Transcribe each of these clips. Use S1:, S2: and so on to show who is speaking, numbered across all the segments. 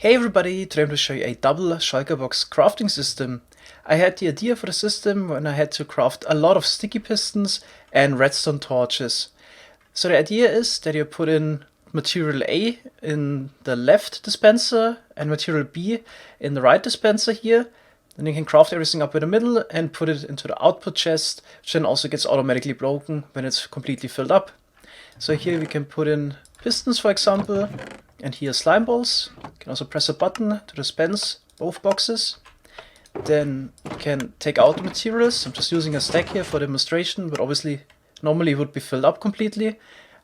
S1: Hey everybody, today I'm going to show you a double Shulker box crafting system. I had the idea for the system when I had to craft a lot of sticky pistons and redstone torches. So the idea is that you put in material A in the left dispenser and material B in the right dispenser here. Then you can craft everything up in the middle and put it into the output chest, which then also gets automatically broken when it's completely filled up. So here we can put in pistons, for example, and here slime balls. You can also press a button to dispense both boxes. Then you can take out the materials. I'm just using a stack here for demonstration, but obviously normally it would be filled up completely.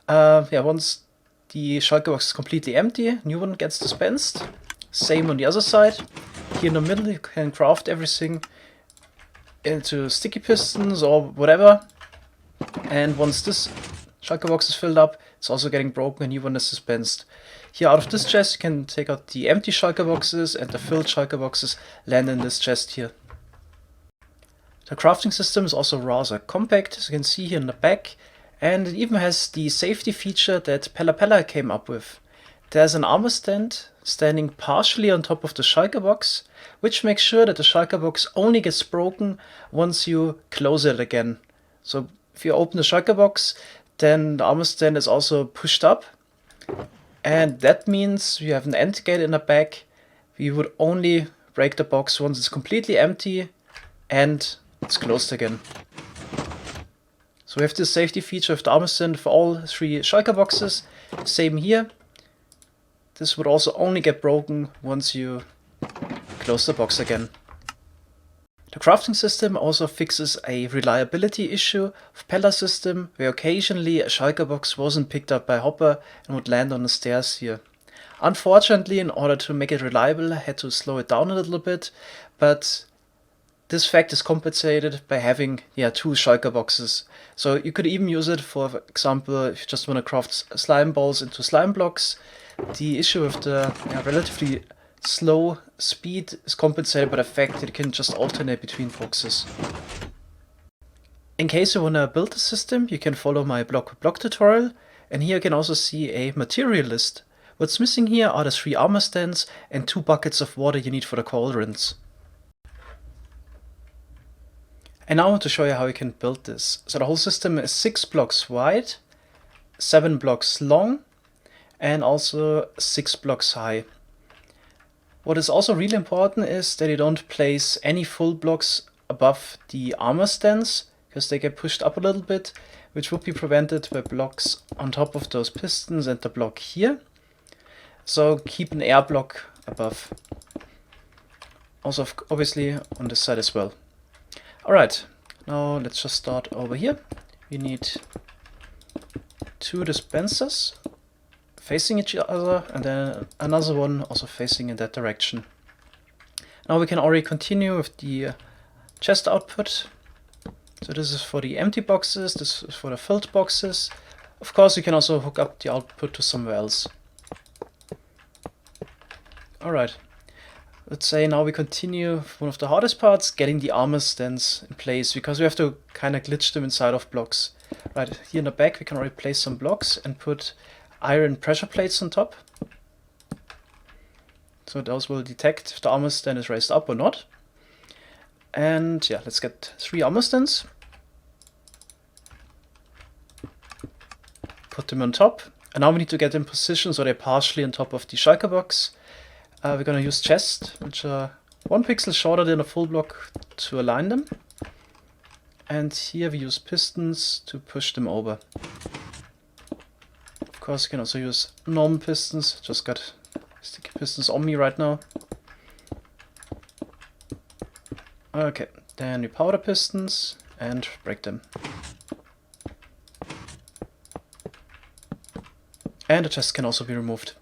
S1: Once the Shulker box is completely empty, new one gets dispensed. Same on the other side. Here in the middle you can craft everything into sticky pistons or whatever. And once this Shulker box is filled up, it's also getting broken and new one is dispensed. Here out of this chest you can take out the empty Shulker boxes, and the filled Shulker boxes land in this chest here. The crafting system is also rather compact, as you can see here in the back, and it even has the safety feature that Palla came up with. There's an armor stand standing partially on top of the Shulker box, which makes sure that the Shulker box only gets broken once you close it again. So if you open the Shulker box, then the armor stand is also pushed up. And that means we have an end gate in the back. We would only break the box once it's completely empty and it's closed again. So we have this safety feature of the armor stand for all three Shulker boxes. Same here. This would also only get broken once you close the box again. The crafting system also fixes a reliability issue of Palla system, where occasionally a Shulker box wasn't picked up by Hopper and would land on the stairs here. Unfortunately, in order to make it reliable, I had to slow it down a little bit, but this fact is compensated by having two Shulker boxes. So you could even use it for example, if you just want to craft slime balls into slime blocks. The issue of the relatively slow speed is compensated by the fact that you can just alternate between boxes. In case you want to build the system, you can follow my block tutorial, and here you can also see a material list. What's missing here are the 3 armor stands and 2 buckets of water you need for the cauldrons. And now I want to show you how you can build this. So the whole system is 6 blocks wide, 7 blocks long, and also 6 blocks high. What is also really important is that you don't place any full blocks above the armor stands, because they get pushed up a little bit, which would be prevented by blocks on top of those pistons and the block here. So keep an air block above. Also obviously on this side as well. Alright, now let's just start over here. We need 2 dispensers facing each other, and then another one also facing in that direction. Now we can already continue with the chest output. So this is for the empty boxes, this is for the filled boxes. Of course you can also hook up the output to somewhere else. Alright, let's say now we continue with one of the hardest parts, getting the armor stands in place, because we have to kind of glitch them inside of blocks. Right, here in the back we can already place some blocks and put iron pressure plates on top. So those will detect if the armor stand is raised up or not. And yeah, let's get 3 armor stands. Put them on top. And now we need to get in position so they're partially on top of the Shulker box. We're gonna use chests, which are 1 pixel shorter than a full block, to align them. And here we use pistons to push them over. Of course you can also use normal pistons, just got sticky pistons on me right now. Okay, then we power the pistons and break them. And the chest can also be removed.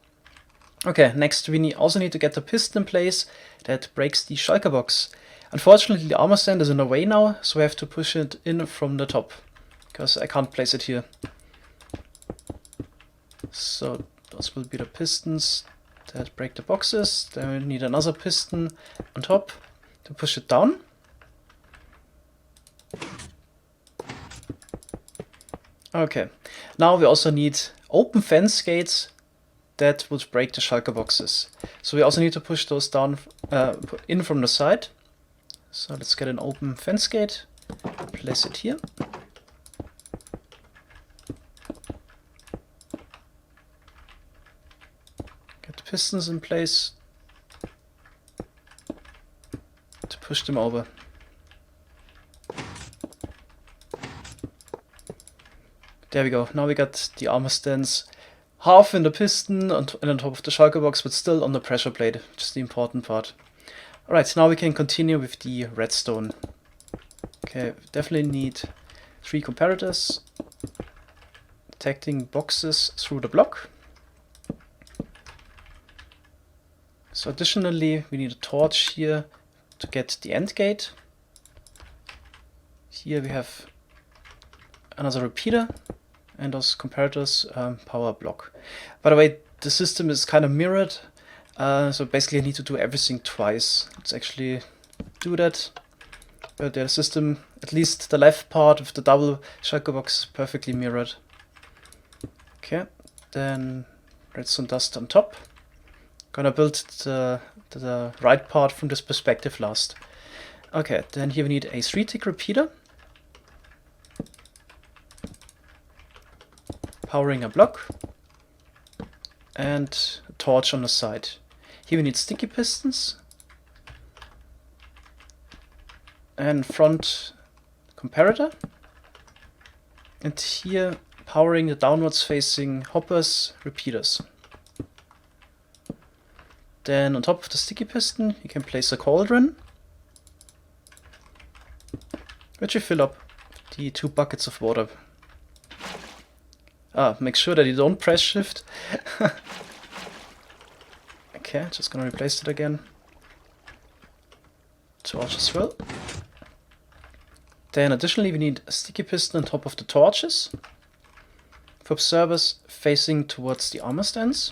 S1: Okay, next we also need to get the piston in place that breaks the Shulker box. Unfortunately the armor stand is in the way now, so I have to push it in from the top, because I can't place it here. So those will be the pistons that break the boxes. Then we need another piston on top to push it down. Okay, now we also need open fence gates that would break the shulker boxes. So we also need to push those down in from the side. So let's get an open fence gate, place it here. Get the pistons in place to push them over. There we go. Now we got the armor stands half in the piston and on top of the shulker box, but still on the pressure plate, which is the important part. Alright, now we can continue with the redstone. Okay, definitely need 3 comparators, detecting boxes through the block. So additionally, we need a torch here to get the end gate. Here we have another repeater, and those comparators power a block. By the way, the system is kind of mirrored, so basically I need to do everything twice. Let's actually do that. But the system, at least the left part of the double shulker box, perfectly mirrored. Okay, then redstone dust on top. Gonna build the right part from this perspective last. Okay, then here we need a 3-tick repeater. Powering a block. And a torch on the side. Here we need sticky pistons. And front comparator. And here powering the downwards facing hoppers, repeaters. Then on top of the sticky piston you can place a cauldron, which you fill up the 2 buckets of water. Make sure that you don't press shift. Okay, just gonna replace it again. Torch as well. Then additionally we need a sticky piston on top of the torches for observers facing towards the armor stands.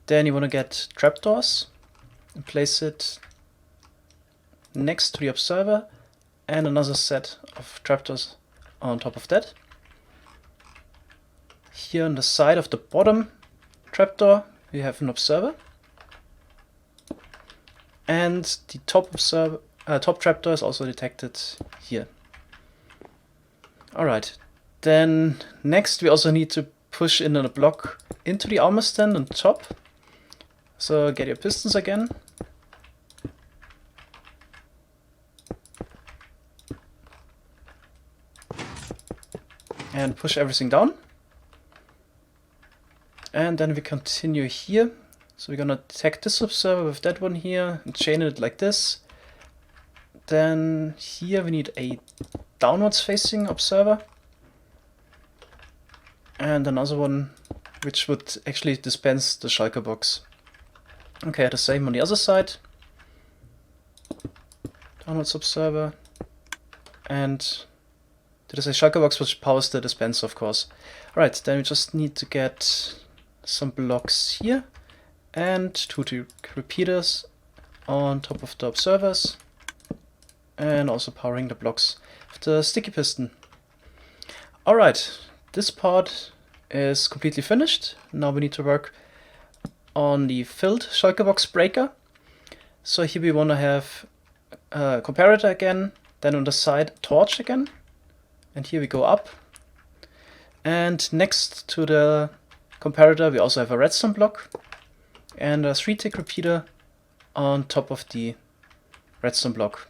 S1: Then you want to get trapdoors and place it next to the observer and another set of trapdoors on top of that. Here on the side of the bottom trapdoor we have an observer, and the top trapdoor is also detected here. Alright, then next we also need to push in a block into the armor stand on top. So get your pistons again. And push everything down. And then we continue here. So we're gonna tag this observer with that one here and chain it like this. Then here we need a downwards facing observer. And another one which would actually dispense the shulker box. Okay, the same on the other side. Downwards observer. And there is a shulker box which powers the dispenser, of course. Alright, then we just need to get some blocks here and 2 repeaters on top of the observers, and also powering the blocks of the sticky piston. Alright, this part is completely finished. Now we need to work on the filled shulker box breaker. So here we want to have a comparator again, then on the side torch again, and here we go up. And next to the comparator we also have a redstone block and a 3-tick repeater on top of the redstone block.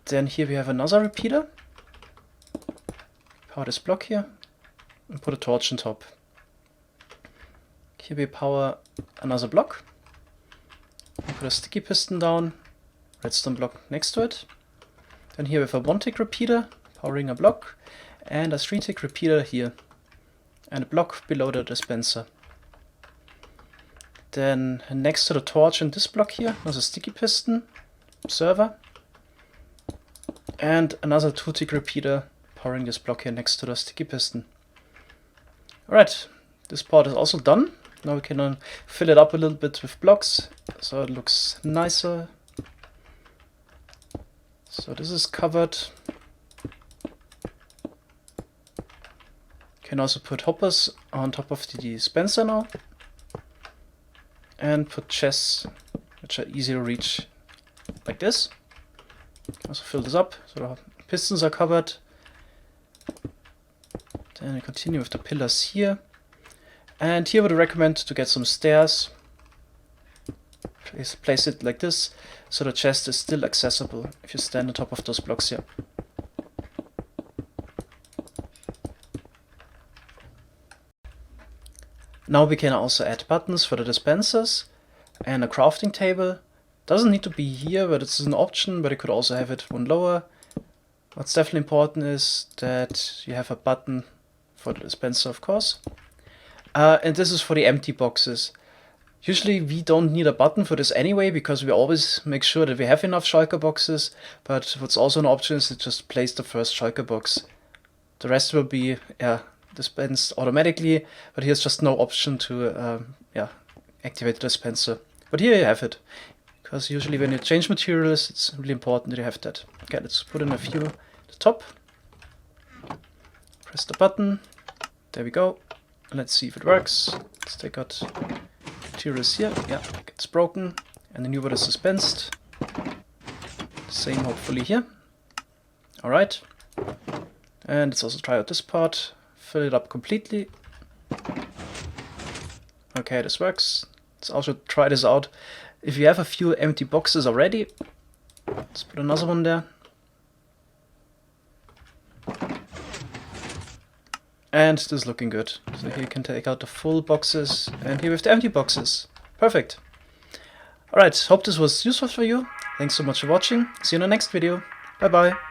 S1: Then here we have another repeater. Power this block here and put a torch on top. Here we power another block. Put a sticky piston down, redstone block next to it. Then here we have a 1-tick repeater powering a block and a 3-tick repeater here and a block below the dispenser. Then next to the torch in this block here there's a sticky piston, observer, and another 2-tick repeater powering this block here next to the sticky piston. Alright, this part is also done. Now we can fill it up a little bit with blocks so it looks nicer. So this is covered. Can can also put hoppers on top of the dispenser now. And put chests, which are easy to reach, like this. Also fill this up, so the pistons are covered. Then I continue with the pillars here. And here I would recommend to get some stairs. Place it like this, so the chest is still accessible if you stand on top of those blocks here. Now we can also add buttons for the dispensers and a crafting table. Doesn't need to be here, but it's an option, but you could also have it one lower. What's definitely important is that you have a button for the dispenser, of course. And this is for the empty boxes. Usually we don't need a button for this anyway, because we always make sure that we have enough shulker boxes, but what's also an option is to just place the first shulker box. The rest will be dispensed automatically, but here's just no option to activate the dispenser. But here you have it, because usually when you change materials, it's really important that you have that. Okay, let's put in a few at the top. Press the button. There we go. Let's see if it works. Let's take out materials here. Yeah, it's broken. And the new one is dispensed. Same hopefully here. Alright. And let's also try out this part. Fill it up completely. Okay, this works. Let's also try this out. If you have a few empty boxes already, let's put another one there. And this is looking good. So here you can take out the full boxes, and here we have the empty boxes. Perfect. Alright, hope this was useful for you. Thanks so much for watching. See you in the next video. Bye bye.